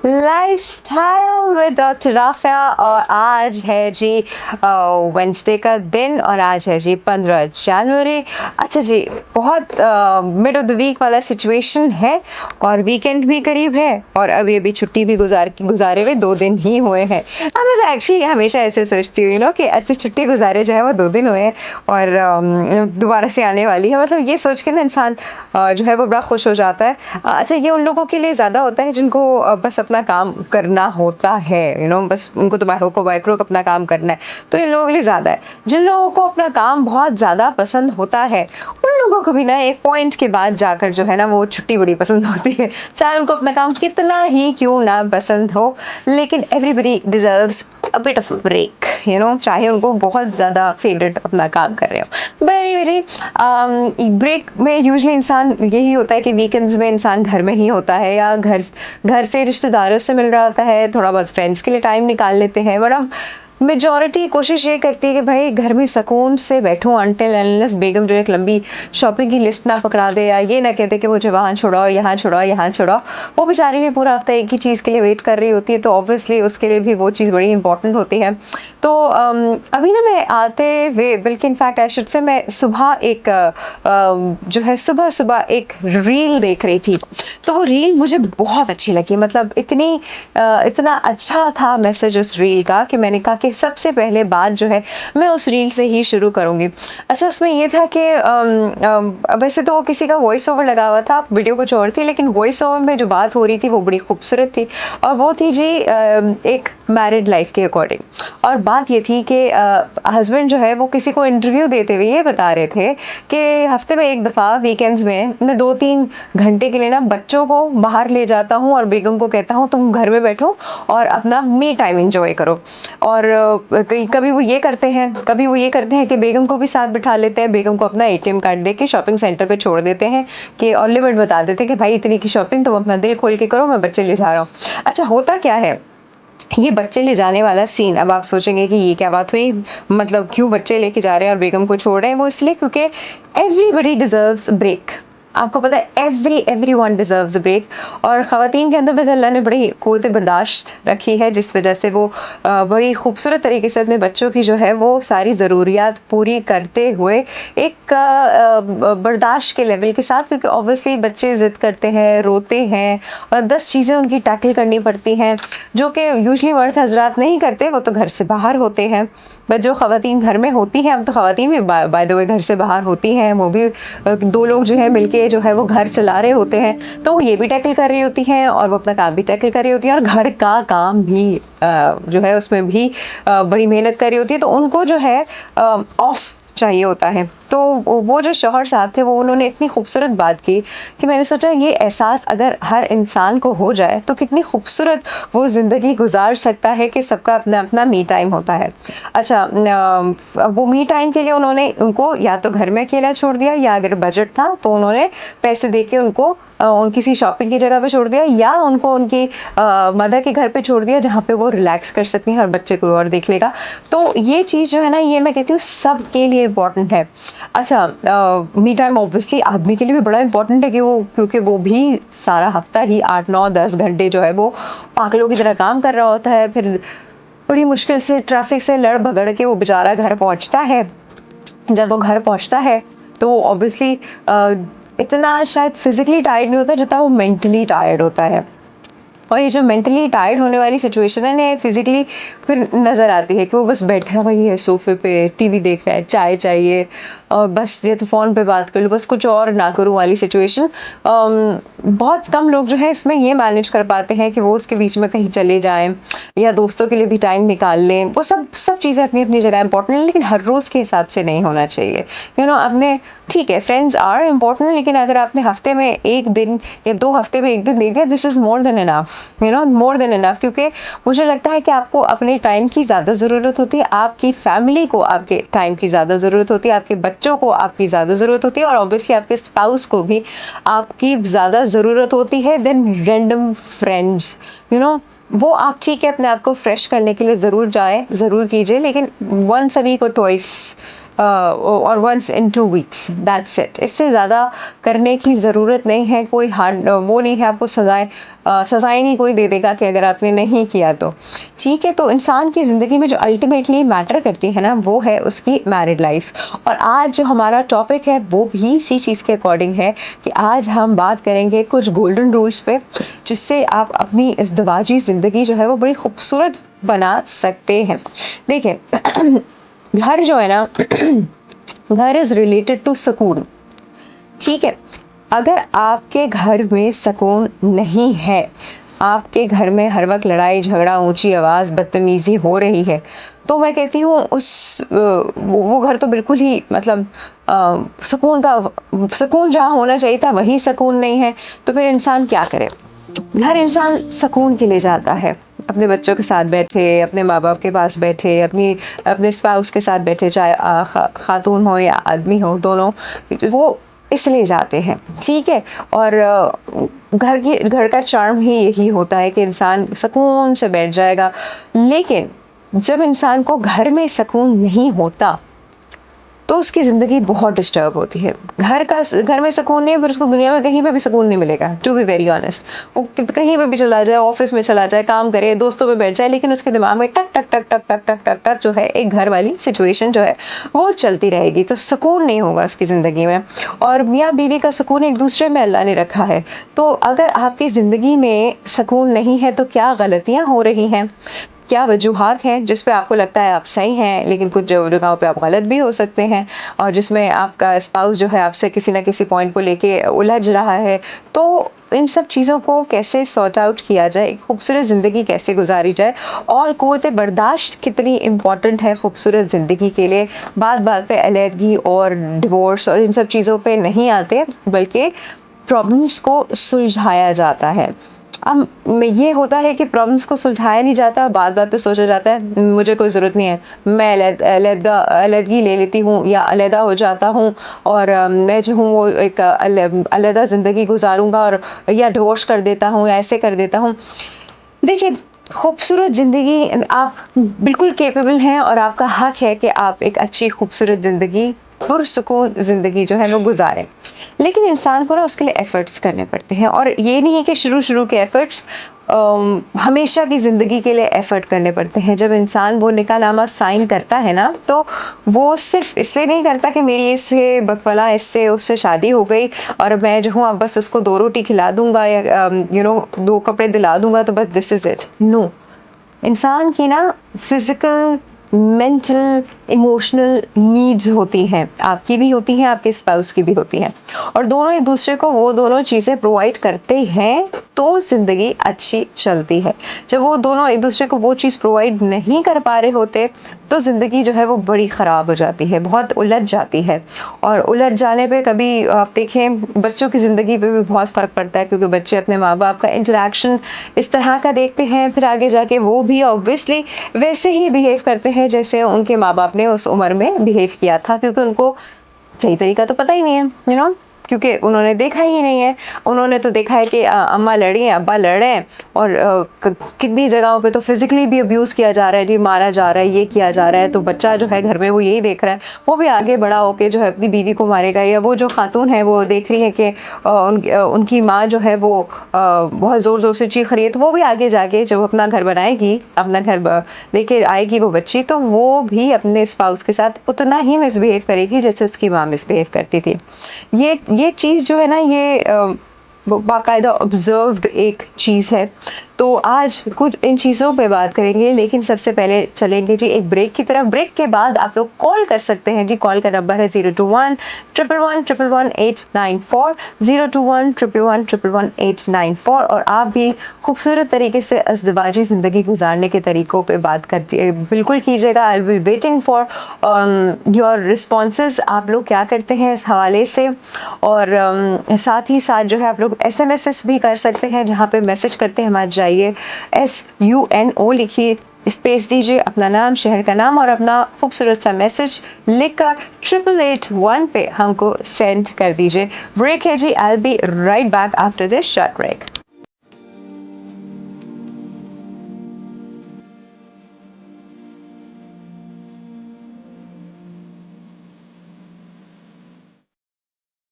Lifestyle with doctor Rafia. और आज है जी वेंसडे का दिन और आज है जी 15 जनवरी। अच्छा जी, बहुत मिड ऑफ द वीक वाला सिचुएशन है और वीकेंड भी करीब है और अभी अभी छुट्टी भी गुजारे हुए 2 दिन ही हुए हैं। मैं तो एक्चुअली हमेशा ऐसे सोचती हूँ कि अच्छी छुट्टी गुजारे जो है वो 2 दिन हुए हैं और दोबारा से आने वाली है। मतलब ये सोच के ना इंसान जो है वो बड़ा खुश हो जाता है। अच्छा, ये उन लोगों के लिए ज़्यादा होता है जिनको बस अपना काम करना होता है, बस उनको तो बाहर अपना काम करना है, तो इन लोगों के लिए ज़्यादा है। जिन लोगों को अपना काम बहुत ज़्यादा पसंद होता है उन लोगों को भी ना एक पॉइंट के बाद जाकर जो है ना वो छुट्टी बड़ी पसंद होती है, चाहे उनको अपना काम कितना ही क्यों ना पसंद हो। लेकिन everybody deserves a bit of break, चाहे उनको बहुत ज़्यादा फेवरेट अपना काम कर रहे हो। बट एनीवे, ब्रेक में यूजुअली इंसान यही होता है कि वीकेंड्स में इंसान घर में ही होता है या घर घर से रिश्तेदारों से मिल रहा होता है, थोड़ा बहुत फ्रेंड्स के लिए टाइम निकाल लेते हैं। बड़ा मेजॉरिटी कोशिश ये करती है कि भाई घर में सुकून से बैठूं अनटिल अनलेस बेगम जो एक लंबी शॉपिंग की लिस्ट ना पकड़ा दे या ये ना कहते कि मुझे वहाँ छुड़ाओ, यहाँ छुड़ाओ, यहाँ छुड़ाओ। वो बेचारी भी पूरा हफ्ता एक ही चीज़ के लिए वेट कर रही होती है, तो ऑब्वियसली उसके लिए भी वो चीज़ बड़ी इंपॉर्टेंट होती है। तो अभी ना मैं आते हुए, बल्कि इनफैक्ट आई शुड से, मैं सुबह एक जो है सुबह सुबह एक रील देख रही थी। तो वो रील मुझे बहुत अच्छी लगी, मतलब इतना अच्छा था मैसेज उस रील का कि मैंने कहा कि सबसे पहले बात जो है मैं उस रील से ही शुरू करूँगी। अच्छा, उसमें ये था कि वैसे तो वो किसी का वॉइस ओवर लगा हुआ था, वीडियो कुछ और थी, लेकिन वॉइस ओवर में जो बात हो रही थी वो बड़ी खूबसूरत थी और वो थी जी एक मैरिड लाइफ के अकॉर्डिंग। और बात ये थी कि हस्बैंड जो है वो किसी को इंटरव्यू देते हुए ये बता रहे थे कि हफ्ते में एक दफ़ा वीकेंड्स में मैं 2-3 घंटे के लिए ना बच्चों को बाहर ले जाता हूँ और बेगम को कहता हूँ तुम घर में बैठो और अपना मी टाइम एंजॉय करो। और कभी वो ये करते हैं कि बेगम को भी साथ बिठा लेते हैं, बेगम को अपना एटीएम कार्ड दे के शॉपिंग सेंटर पे छोड़ देते हैं कि और लिमिट बता देते हैं कि भाई इतनी की शॉपिंग तुम अपना दिल खोल के करो, मैं बच्चे ले जा रहा हूँ। अच्छा, होता क्या है, ये बच्चे ले जाने वाला सीन, अब आप सोचेंगे कि ये क्या बात हुई, मतलब क्यों बच्चे लेके जा रहे हैं और बेगम को छोड़ रहे हैं। वो इसलिए क्योंकि एवरीबडी डिजर्व्स ब्रेक। आपको पता है एवरीवन डिजर्व्स अ ब्रेक। और ख़वातीन के अंदर बस अल्लाह ने बड़ी क़ुव्वत बर्दाश्त रखी है जिस वजह से वो बड़ी खूबसूरत तरीके से अपने बच्चों की जो है वो सारी ज़रूरियात पूरी करते हुए एक बर्दाश्त के लेवल के साथ, क्योंकि ऑब्वियसली बच्चे ज़िद करते हैं, रोते हैं और 10 चीज़ें उनकी टैकल करनी पड़ती हैं जो कि यूजुअली मर्द हज़रात नहीं करते, वो तो घर से बाहर होते हैं। बट जो ख़वातीन घर में होती हैं, अब तो ख़वातीन भी बाय द वे घर से बाहर होती हैं, वो भी 2 लोग जो है मिलके जो है वो घर चला रहे होते हैं, तो वो ये भी टैकल कर रही होती हैं और वो अपना काम भी टैकल कर रही होती हैं और घर का काम भी जो है उसमें भी बड़ी मेहनत कर रही होती है, तो उनको जो है ऑफ चाहिए होता है। तो वो जो शौहर साहब थे वो उन्होंने इतनी खूबसूरत बात की कि मैंने सोचा ये एहसास अगर हर इंसान को हो जाए तो कितनी खूबसूरत वो ज़िंदगी गुजार सकता है कि सबका अपना अपना मी टाइम होता है। अच्छा, वो मी टाइम के लिए उन्होंने उनको या तो घर में अकेला छोड़ दिया या अगर बजट था तो उन्होंने पैसे दे के उनको उन किसी शॉपिंग की जगह पे छोड़ दिया या उनको उनकी मदर के घर पे छोड़ दिया जहाँ पे वो रिलैक्स कर सकती हैं और बच्चे कोई और देख लेगा। तो ये चीज़ जो है ना, ये मैं कहती हूँ सबके लिए इम्पॉर्टेंट है। अच्छा, मी टाइम ऑब्वियसली आदमी के लिए भी बड़ा इम्पॉर्टेंट है कि वो, क्योंकि वो भी सारा हफ्ता ही 8-9-10 घंटे जो है वो पागलों की तरह काम कर रहा होता है, फिर बड़ी मुश्किल से ट्रैफिक से लड़ भगड़ के वो बेचारा घर पहुंचता है। जब वो घर पहुंचता है तो ऑब्वियसली इतना शायद फिजिकली टायर्ड नहीं होता जितना वो मेंटली टायर्ड होता है। और ये जो मेंटली टायर्ड होने वाली सिचुएशन है ना, फिजिकली फिर नज़र आती है कि वो बस बैठा हुआ ही है सोफे पे, टीवी देख रहा है, चाय चाहिए और बस ये तो फ़ोन पे बात कर लूँ, बस कुछ और ना करूँ वाली सिचुएशन। बहुत कम लोग जो है इसमें ये मैनेज कर पाते हैं कि वो उसके बीच में कहीं चले जाएं या दोस्तों के लिए भी टाइम निकाल लें। वो सब सब चीज़ें अपनी अपनी जगह इंपॉर्टेंट है, लेकिन हर रोज़ के हिसाब से नहीं होना चाहिए। अपने, ठीक है, फ्रेंड्स आर इम्पोर्टेंट, लेकिन अगर आपने हफ्ते में 1 दिन या 2 हफ्ते में 1 दिन दे दिया, this is more than enough, more than enough. क्योंकि मुझे लगता है कि आपको अपने टाइम की ज़्यादा ज़रूरत होती है, आपकी फैमिली को आपके टाइम की ज़्यादा ज़रूरत होती है, आपके बच्चों को आपकी ज़्यादा ज़रूरत होती है और ऑब्वियसली आपके स्पाउस को भी आपकी ज़्यादा ज़रूरत होती है than random friends. You know वो आप ठीक है अपने आप को फ्रेश करने के लिए ज़रूर जाएँ, ज़रूर कीजिए, लेकिन वन्स अ वीक और ट्वाइस और once in 2 weeks, that's it. इससे ज़्यादा करने की ज़रूरत नहीं है। कोई हार्ड वो नहीं है, आपको सज़ाएँ नहीं कोई दे देगा कि अगर आपने नहीं किया तो। ठीक है, तो इंसान की ज़िंदगी में जो अल्टीमेटली मैटर करती है ना, वो है उसकी मैरिड लाइफ़। और आज जो हमारा टॉपिक है वो भी इसी चीज़ के अकॉर्डिंग है कि आज हम बात करेंगे कुछ गोल्डन रूल्स पे, जिससे आप अपनी इज़्दिवाजी ज़िंदगी जो है वो बड़ी खूबसूरत बना सकते हैं। देखिए घर जो है ना घर इज़ रिलेटेड टू सुकून, ठीक है? अगर आपके घर में सुकून नहीं है, आपके घर में हर वक़्त लड़ाई-झगड़ा, ऊँची आवाज़, बदतमीज़ी हो रही है, तो मैं कहती हूँ वो घर तो बिल्कुल ही मतलब सुकून जहाँ होना चाहिए था वही सुकून नहीं है, तो फिर इंसान क्या करे? हर इंसान सुकून के लिए जाता है। अपने बच्चों के साथ बैठे, अपने माँ-बाप के पास बैठे, अपने स्पाउस के साथ बैठे, चाहे खातून हो या आदमी हो, दोनों वो इसलिए जाते हैं, ठीक है? और घर का चार्म ही यही होता है कि इंसान सुकून से बैठ जाएगा। लेकिन जब इंसान को घर में सुकून नहीं होता, तो उसकी ज़िंदगी बहुत डिस्टर्ब होती है। घर में सुकून नहीं है, फिर उसको दुनिया में कहीं पे भी सुकून नहीं मिलेगा, टू बी वेरी ऑनेस्ट। वो कहीं पे भी चला जाए, ऑफ़िस में चला जाए, काम करे, दोस्तों में बैठ जाए, लेकिन उसके दिमाग में टक, टक, टक, टक, टक, टक, टक, टक जो है एक घर वाली सिचुएशन जो है, वो चलती रहेगी। तो सुकून नहीं होगा उसकी ज़िंदगी में। और मियाँ-बीवी का सुकून एक-दूसरे में अल्लाह ने रखा है। तो अगर आपकी ज़िंदगी में सुकून नहीं है, तो क्या गलतियाँ हो रही हैं? क्या वजूहात हैं जिस पे आपको लगता है आप सही हैं, लेकिन कुछ जगहों पे आप गलत भी हो सकते हैं, और जिसमें आपका स्पाउस जो है आपसे किसी न किसी पॉइंट को लेके उलझ रहा है। तो इन सब चीज़ों को कैसे सॉर्ट आउट किया जाए, एक खूबसूरत ज़िंदगी कैसे गुज़ारी जाए, और क़ुव्वत बर्दाश्त कितनी इम्पोर्टेंट है खूबसूरत ज़िंदगी के लिए। बात-बात पे अलहदगी और डिवोर्स और इन सब चीज़ों पे नहीं आते, बल्कि प्रॉब्लम्स को सुलझाया जाता है। अब में ये होता है कि प्रॉब्लम्स को सुलझाया नहीं जाता, बात-बात पे सोचा जाता है मुझे कोई ज़रूरत नहीं है, मैं अलहदगी ले लेती हूँ या अलहदा हो जाता हूँ, और मैं जो हूँ वो एक अलहदा ज़िंदगी गुज़ारूँगा, और या डिवोर्स कर देता हूँ या ऐसे कर देता हूँ। देखिए, खूबसूरत ज़िंदगी आप बिल्कुल कैपेबल हैं, और आपका हक है कि आप एक अच्छी खूबसूरत ज़िंदगी, पुरसुकून ज़िंदगी जो है वो गुज़ारें। लेकिन इंसान को ना उसके लिए एफ़र्ट्स करने पड़ते हैं, और ये नहीं है कि शुरू-शुरू के एफ़र्ट्स हमेशा की ज़िंदगी के लिए एफ़र्ट करने पड़ते हैं। जब इंसान वो निकाहनामा साइन करता है ना, तो वो सिर्फ़ इसलिए नहीं करता कि मेरी इससे फलाँ इससे उससे शादी हो गई, और मैं जो हूँ अब बस उसको 2 रोटी खिला दूँगा या 2 कपड़े दिला दूँगा, तो बस दिस इज़ इट। नो, इंसान की ना फिज़िकल, मेंटल, इमोशनल नीड्स होती हैं, आपकी भी होती हैं, आपके स्पाउस की भी होती हैं, और दोनों एक दूसरे को वो दोनों चीज़ें प्रोवाइड करते हैं, तो ज़िंदगी अच्छी चलती है। जब वो दोनों एक दूसरे को वो चीज़ प्रोवाइड नहीं कर पा रहे होते, तो ज़िंदगी जो है वो बड़ी ख़राब हो जाती है, बहुत उलझ जाती है। और उलझ जाने पे कभी आप देखें बच्चों की ज़िंदगी पे भी बहुत फ़र्क पड़ता है, क्योंकि बच्चे अपने माँ-बाप का इंटरैक्शन इस तरह का देखते हैं, फिर आगे जाके वो भी ऑब्वियसली वैसे ही बिहेव करते हैं जैसे उनके माँ-बाप ने उस उम्र में बिहेव किया था, क्योंकि उनको सही तरीका तो पता ही नहीं है, क्योंकि उन्होंने देखा ही नहीं है। उन्होंने तो देखा है कि अम्मा लड़ी हैं, अब्बा लड़ रहे हैं, और कितनी जगहों पे तो फिज़िकली भी अब्यूज़ किया जा रहा है जी, मारा जा रहा है, ये किया जा रहा है। तो बच्चा जो है घर में वो यही देख रहा है, वो भी आगे बड़ा होके जो है अपनी बीवी को मारेगा, या वो जो खातून है वो देख रही है कि उनकी माँ जो है वो बहुत ज़ोर-ज़ोर से चीख रही है, तो वो भी आगे जाके जब अपना घर बनाएगी, अपना घर लेके आएगी वो बच्ची, तो वो भी अपने स्पाउस के साथ उतना ही मिसबिहेव करेगी जैसे उसकी माँ मिसबिहेव करती थी। ये चीज़ जो है ना, ये बाकायदा ऑब्ज़र्व्ड एक चीज़ है। तो आज कुछ इन चीज़ों पे बात करेंगे, लेकिन सबसे पहले चलेंगे जी एक ब्रेक की तरफ। ब्रेक के बाद आप लोग कॉल कर सकते हैं जी। कॉल का नंबर है 021 111 111 894, 021 111 111 894, और आप भी खूबसूरत तरीके से अज़दवाजी ज़िंदगी गुजारने के तरीक़ों पे बात करती बिल्कुल कीजिएगा। आई will be waiting for your responses. आप लोग क्या करते हैं इस हवाले से, और साथ ही साथ जो है आप लोग एसएमएस भी कर सकते हैं, जहाँ पे मैसेज करते हैं हमारे जाइए SUNO लिखिए, स्पेस दीजिए, अपना नाम, शहर का नाम और अपना खूबसूरत सा मैसेज लिखकर 8881 पे हमको सेंड कर दीजिए। ब्रेक है जी, I will be right back after this short break.